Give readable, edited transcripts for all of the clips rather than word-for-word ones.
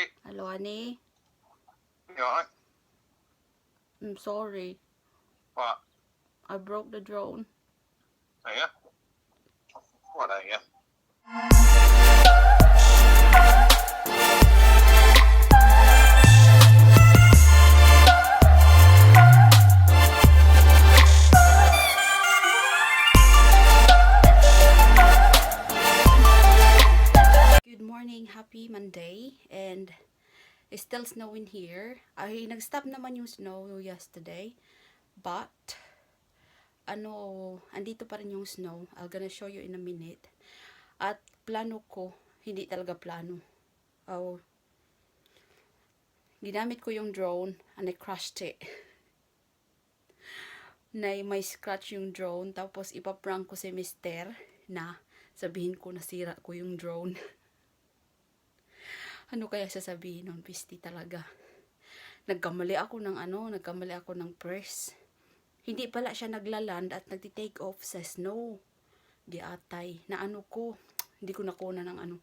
sweet. Hello, honey. You alright? I'm sorry. What? I broke the drone. Are you? What are you? Good morning, happy Monday, and it's still snowing here. Ay, nag-stop naman yung snow yesterday, but andito pa rin yung snow. I'm gonna show you in a minute. At plano ko, hindi talaga plano. Ginamit ko yung drone and I crashed it. May scratch yung drone, tapos ipaprank ko si Mister na sabihin ko nasira ko yung drone. Ano kaya sasabihin nun? Pisti talaga. Nagkamali ako ng press. Hindi pala siya naglaland at nagti-take off sa snow. Di atay. Hindi ko nakuna ng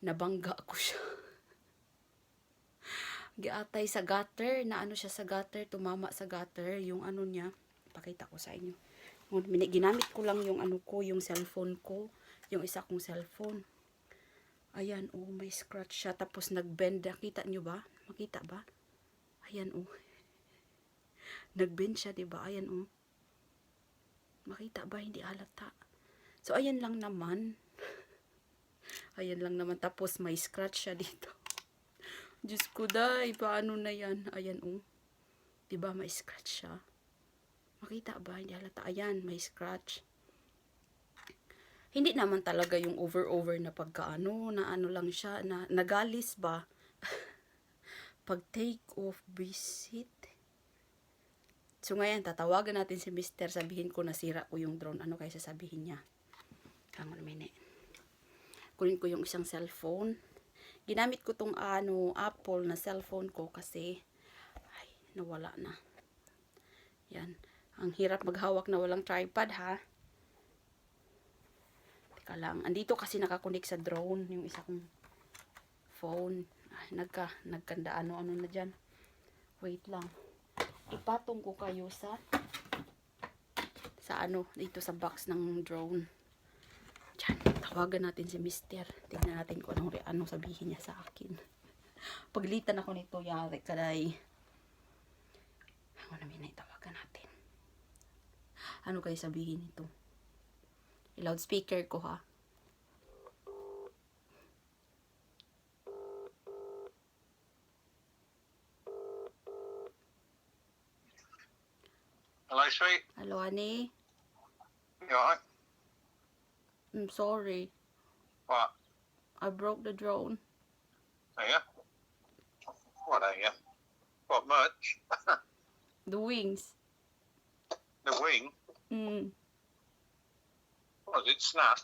nabangga ko siya. Di atay sa gutter. Siya sa gutter. Tumama sa gutter. Yung niya. Pakita ko sa inyo. Ginamit ko lang yung yung cellphone ko. Yung isa kong cellphone. Ayan, may scratch siya. Tapos nag-bend. Nakita nyo ba? Makita ba? Ayan, nag-bend siya, diba? Ayan, Makita ba? Hindi halata. So, ayan lang naman. Ayan lang naman. Tapos, may scratch siya dito. Diyos ko, day. Paano na yan? Ayan, diba? May scratch siya. Makita ba? Hindi halata. Ayan, may scratch. Hindi naman talaga yung over na pagkaano, na lang siya, na nagalis ba? Pag take off visit. So ngayon, tatawagan natin si Mister, sabihin ko nasira ko yung drone. Ano kaya sasabihin niya? Hang on a minute. Kunin ko yung isang cellphone. Ginamit ko tong Apple na cellphone ko kasi nawala na. Yan. Ang hirap maghawak na walang tripod, ha? Teka lang. Andito kasi nakakunik sa drone yung isa kong phone. Nagkanda ano na dyan. Wait lang. Ipatong ko kayo sa dito sa box ng drone. Diyan. Tawagan natin si Mister. Tingnan natin kung anong sabihin niya sa akin. Paglitan ako nito, yari kaday. Hanggang na minay, tawagan natin. Ano kayo sabihin nito? I-loudspeaker ko, ha? Hello, sweet. Hello, honey. You alright? I'm sorry. What? I broke the drone. Are you? What are you? What, much? The wings. The wing? Was it snap?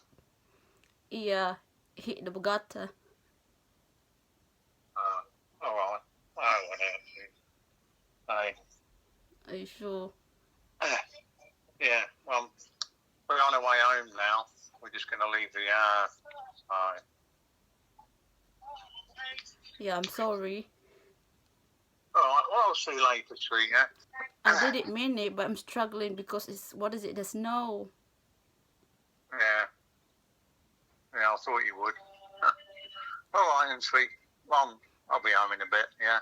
Yeah. Hit the Bugatti. Alright. Oh, whatever. Hey. Are you sure? Yeah, well, we're on our way home now. We're just going to leave the yard. Alright. Yeah, I'm sorry. Alright, well, I'll see you later, sweetheart. I didn't mean it, but I'm struggling because the snow. Yeah. Yeah, I thought you would. Alright then, sweet. Well, I'll be home in a bit, yeah?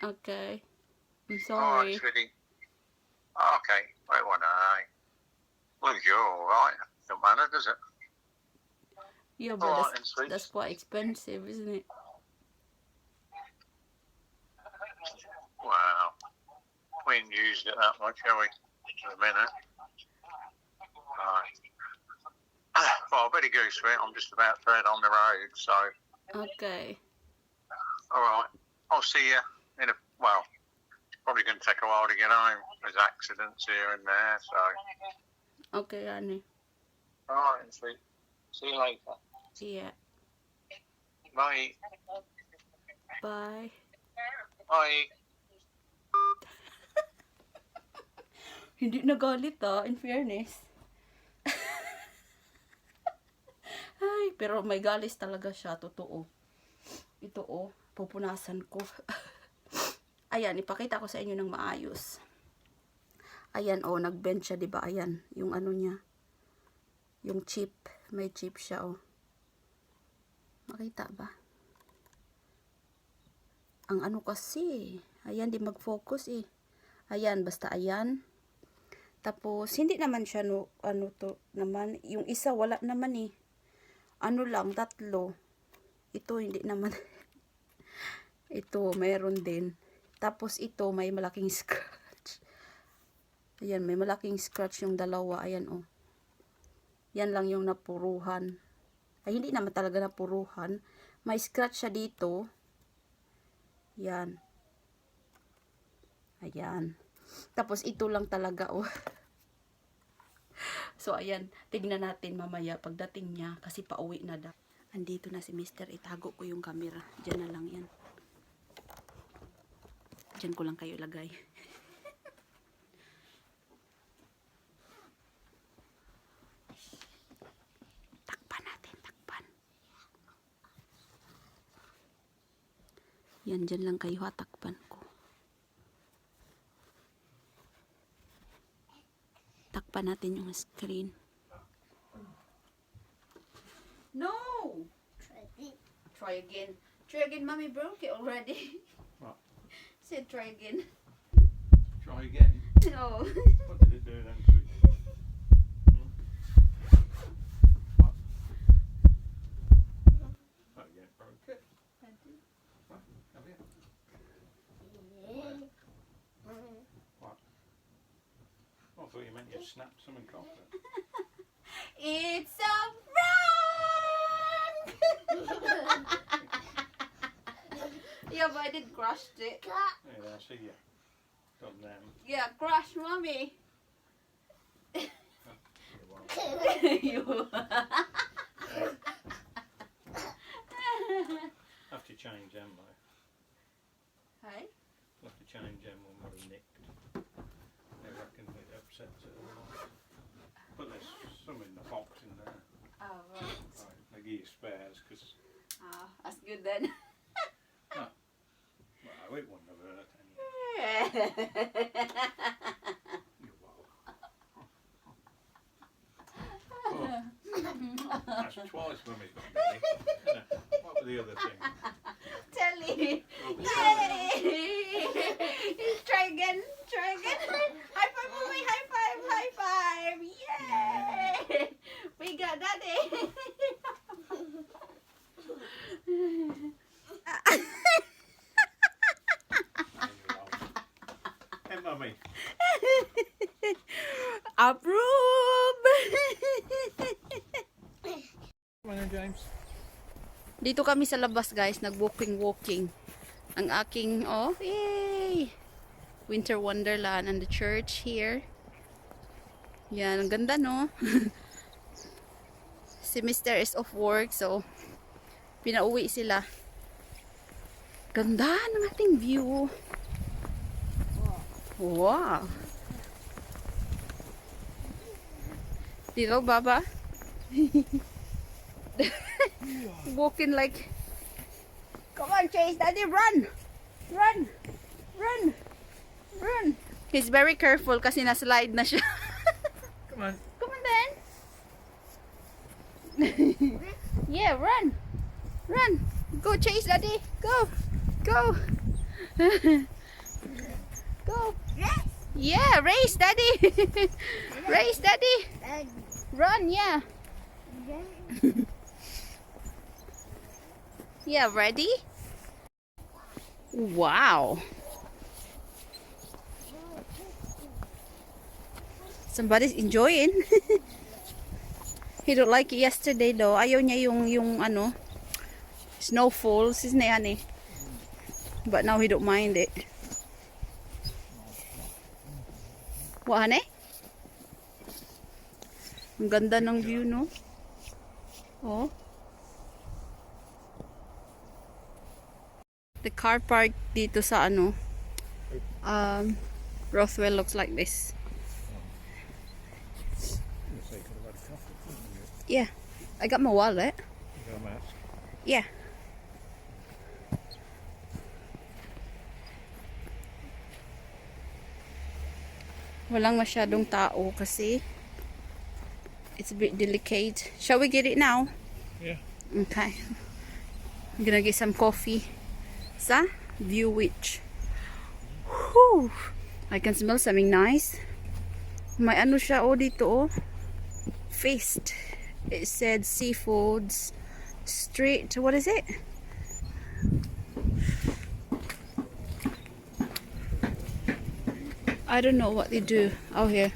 Okay. I'm Alright, sorry. sweetie. Okay, wait one day. Well, you're alright. Don't matter, does it? Yeah, but Alright then, sweet. that's quite expensive, isn't it? Well, we ain't used it that much, have we? In a minute. Alright. Well, I better go, sweet. I'm just about to head on the road, so... Okay. Alright. I'll see you in well, probably going to take a while to get home. There's accidents here and there, so... Okay, honey. Alright, sweet. See you later. Yeah. Bye. Bye. Bye. Hindi nagalit, in fairness. Ay, pero may galis talaga siya, totoo. Ito, pupunasan ko. Ayan, ipakita ko sa inyo ng maayos. Ayan, oh, nag-bend siya, diba? Ayan, yung ano niya. Yung chip. May chip siya, oh. Makita ba? Ang ano kasi, ayan, di mag-focus eh. Ayan, basta ayan. Tapos, hindi naman siya, no, ano to naman. Yung isa, wala naman eh. Ano lang, 3. Ito, hindi naman. Ito, mayroon din. Tapos, ito, may malaking scratch. Ayan, may malaking scratch yung dalawa. Ayan, oh. Yan lang yung napuruhan. Ay, hindi naman talaga napuruhan. May scratch siya dito. Yan. Ayan. Tapos, ito lang talaga, oh. So, ayan. Tignan natin mamaya pagdating niya. Kasi pauwi na daw. Andito na si Mr. Itago ko yung camera. Diyan na lang yan. Diyan ko lang kayo lagay. Yan, dyan lang kayo hatakpan ko. Takpan natin yung screen. No! Try again. Try again, Mommy broke it already. What? Said try again. Try again? No. What did it do then, sweet? What? Oh, yeah, broke it. What? Have you? What? Oh, I thought you meant you snapped something off it. It's a prank! Yeah, but I did crush it. Yeah, I see you. Done them. Yeah, crush, Mommy. You. Have to change them, though. Hey? Have to change them when we're nicked. They reckon it upsets it a lot. But there's some in the box in there. Oh, right. Right, they give you spares because, Ah, that's good then. well, it wouldn't have hurt anyway. You're welcome. Oh, that's twice when we've got Daddy. What were the other things? Telly. Oh, Yay! Try again. Try again. High five, Mommy. High five. High five. Yay! We got Daddy. Hey, Mummy. Approve! Come on, James. Dito kami sa labas, guys, nag-walking. Ang aking, oh, yay! Winter Wonderland and the church here. Yan, ang ganda, no? Si Mr. is off work, so pinauwi sila. Ganda ng ating view. Wow! Dito, Baba? Walking like, come on, Chase, Daddy, run! Run! Run! Run! He's very careful kasi na-slide na siya. Come on. Come on, then. Yeah, run! Run! Go, Chase, Daddy! Go! Go! Go! Yeah, race, Daddy! Race, Daddy! Run, yeah! Yeah, ready? Wow! Somebody's enjoying. He don't like it yesterday though. Ayaw niya yung ano, snowfalls, isn't it, honey? But now he don't mind it. What, honey? Ang ganda ng view, no? Oh. The car park dito sa ano, Rothwell looks like this. Yeah, I got my wallet. You got a mask? Yeah. Walang masyadong tao kasi it's a bit delicate. Shall we get it now? Yeah. Okay. I'm gonna get some coffee. Sa View Witch. Whew. I can smell something nice. May ano siya dito Feast. It said seafoods street. What is it? I don't know what they do out here.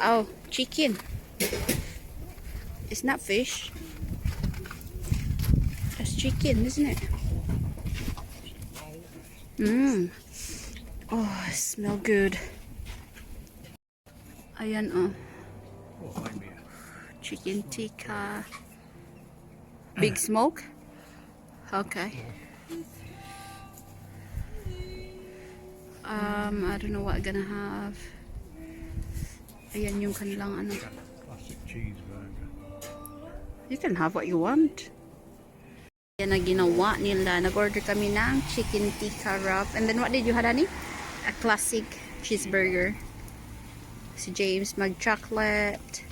Oh, chicken. It's not fish. That's chicken, isn't it? Mmm. Oh, it smells good. Ayan Oh, maybe. chicken tikka. Big smoke? Okay. I don't know what I'm gonna have. Ayan yung kanilang ano. Classic cheeseburger. You can have what you want. Yan na ginawa nila. Nag-order kami ng chicken tikka wrap. And then what did you have, honey? A classic cheeseburger. Si James mag-chocolate.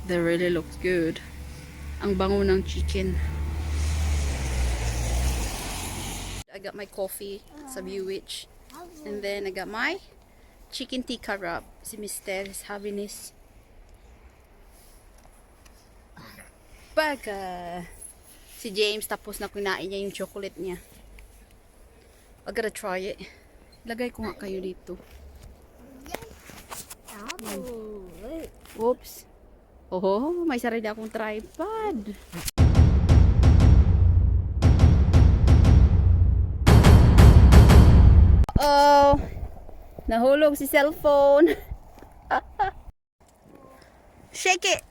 That really looks good. Ang bango ng chicken. I got my coffee sa View Witch. And then I got my chicken tikka wrap. Si Mister is having his bago. Si James tapos na kinain niya yung chocolate niya. I gotta try it. Lagay ko nga kayo dito. Oops. Oh, may sarili akong tripod. Oh, nahulog si cellphone. Shake it.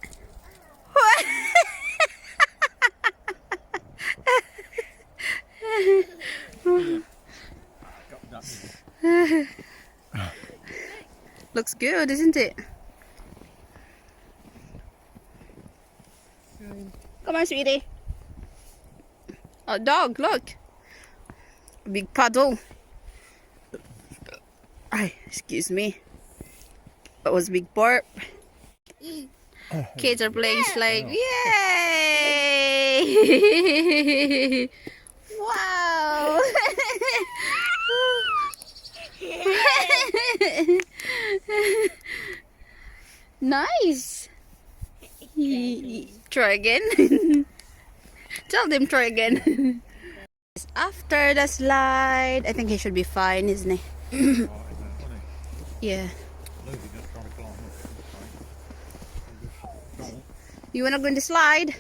Looks good, isn't it? Come on, sweetie. Oh, dog, look. A big puddle. Ay, excuse me. That was a big burp. Kids are playing slide. Yay! Wow! Nice. Try again. Tell them try again. After the slide, I think he should be fine, isn't he? Yeah. You wanna go in the slide?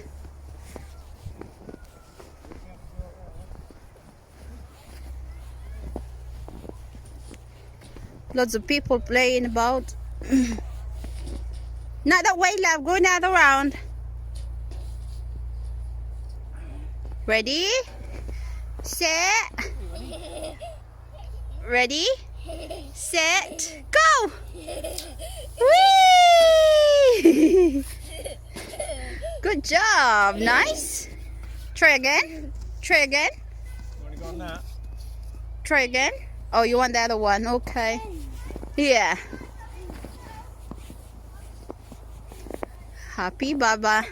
Lots of people playing about. Not that way, love. Go another round. Ready? Set. Ready? Set. Go! Whee! Good job. Nice. Try again. Try again. You want to go on that? Try again. Oh, you want the other one? Okay. Yeah. Happy Baba.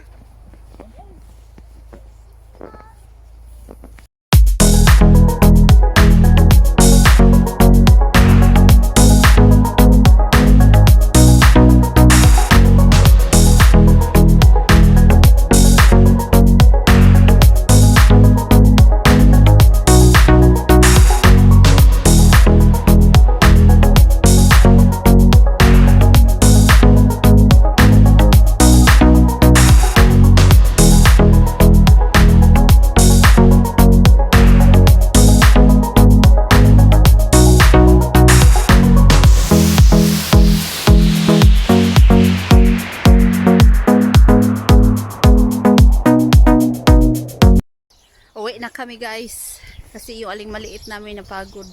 Uwi na kami guys kasi yung aling maliit namin napagod.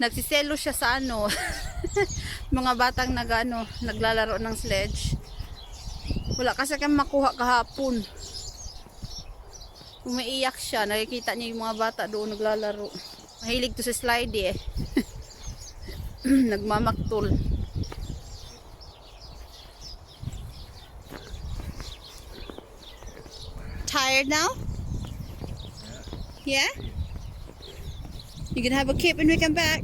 Nagsiselo siya sa ano mga batang naglalaro ng sledge. Wala kasi kami makuha kahapon. Umaiyak siya. Nakikita niya yung mga bata doon naglalaro. Mahilig to sa slide eh. Nagmamaktol. Tired now? Yeah? You can have a kip when we come back.